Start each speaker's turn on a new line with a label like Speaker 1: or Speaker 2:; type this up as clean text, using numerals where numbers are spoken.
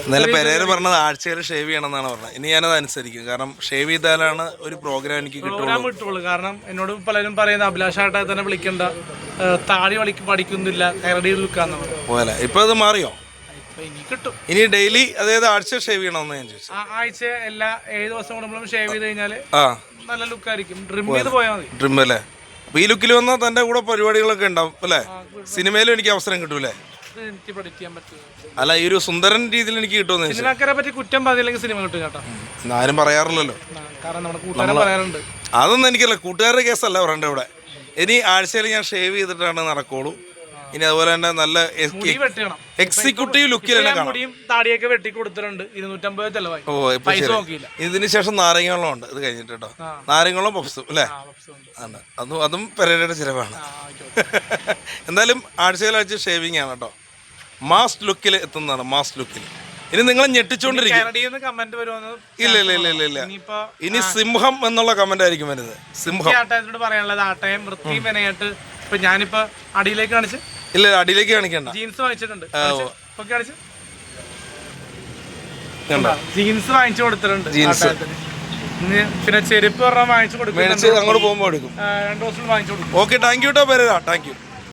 Speaker 1: ഇന്നലെ പെരേര പറഞ്ഞത് ആഴ്ചയിൽ ഷേവ് ചെയ്യണം എന്നാണ് പറഞ്ഞത്. ഇനി ഞാനത് അനുസരിക്കും. കാരണം ഷേവ് ചെയ്താലാണ് ഒരു പ്രോഗ്രാം എനിക്ക്
Speaker 2: കിട്ടുള്ളൂ. കാരണം എന്നോട് പലരും പറയുന്ന അഭിലാഷായിട്ടാ തന്നെ വിളിക്കണ്ട, താടി പഠിക്കുന്നില്ല, കരടി ലുക്കാന്ന്
Speaker 1: പോലെ. ഇപ്പൊ അത് മാറിയോ?
Speaker 2: ഇനി കിട്ടും.
Speaker 1: ഇനി ഡെയിലി അതായത് ആഴ്ച ഷേവ് ചെയ്യണമെന്ന് ഞാൻ ചോദിച്ചു.
Speaker 2: ആഴ്ച എല്ലാ 7 ദിവസം കൂടുമ്പോഴും ഷേവ് ചെയ്ത് കഴിഞ്ഞാല് നല്ല ലുക്കായിരിക്കും. ഡ്രിം ചെയ്ത് പോയാൽ മതി.
Speaker 1: ഡ്രിം അല്ലേ? അപ്പൊ ഈ ലുക്കിൽ വന്നാൽ തന്റെ കൂടെ പരിപാടികളൊക്കെ ഉണ്ടാവും അല്ലേ? സിനിമയിലും എനിക്ക് അവസരം കിട്ടൂലേ? അല്ല, ഈ ഒരു സുന്ദരൻ രീതിയിൽ എനിക്ക് കിട്ടുമെന്ന്
Speaker 2: സിനിമാക്കാരെ പറ്റി കുറ്റം പറഞ്ഞില്ലെങ്കിൽ സിനിമ കിട്ടും കേട്ടോ.
Speaker 1: ആരും പറയാറില്ലല്ലോ.
Speaker 2: കാരണം നമ്മുടെ കൂട്ടുകാരെ പറയാറുണ്ട്.
Speaker 1: അതൊന്നും എനിക്കല്ല, കൂട്ടുകാരുടെ കേസല്ല പറയണ്ടേ ഇവിടെ. ഇനി ആഴ്ചയിൽ ഞാൻ ഷേവ് ചെയ്തിട്ടാണ് നടക്കുള്ളൂ. ഇനി അതുപോലെ തന്നെ നല്ല എക്സിക്യൂട്ടീവ് ലുക്കിൽ
Speaker 2: താടിയൊക്കെ വെട്ടി കൊടുത്തിട്ടുണ്ട്. 250 ചെലവായി.
Speaker 1: ഇതിന് ശേഷം നാരങ്ങളും ഉണ്ട്. ഇത് കഴിഞ്ഞിട്ട് കേട്ടോ, നാരങ്ങളും പപ്സും അല്ലേ? അതും പെരേരയുടെ ചിലവാണ്. എന്തായാലും ആഴ്ച ഷേവിങ് ആണ് കേട്ടോ. മാസ് ലുക്കിൽ എത്തുന്നതാണ്, മാസ് ലുക്കിൽ. ഇനി നിങ്ങൾ ഞെട്ടിച്ചോണ്ടിരിക്കും. ഇല്ല. ഇനി സിംഹം എന്നുള്ള കമന്റ് ആയിരിക്കും വരുന്നത്. സിംഹം
Speaker 2: പറയാനുള്ളത് ആട്ടയം വൃത്തിയും മെനയായിട്ട്. ഇപ്പൊ ഞാനിപ്പോ അടിയിലേക്ക് കാണിച്ച്,
Speaker 1: ഇല്ല അടിയിലേക്ക് കാണിക്കണ്ട.
Speaker 2: ജീൻസ് വാങ്ങിച്ചിട്ടുണ്ട്. ജീൻസ് വാങ്ങിച്ചു കൊടുത്തിട്ടുണ്ട്.
Speaker 1: ജീൻസ്
Speaker 2: പിന്നെ ചെരുപ്പ് വാങ്ങിച്ചു കൊടുക്കും.
Speaker 1: അങ്ങോട്ട് പോകുമ്പോൾ എടുക്കും.
Speaker 2: 2 ദിവസം വാങ്ങിച്ചു കൊടുക്കും.
Speaker 1: ഓക്കെ, താങ്ക് യു കേട്ടോ പെരേര, താങ്ക് യു.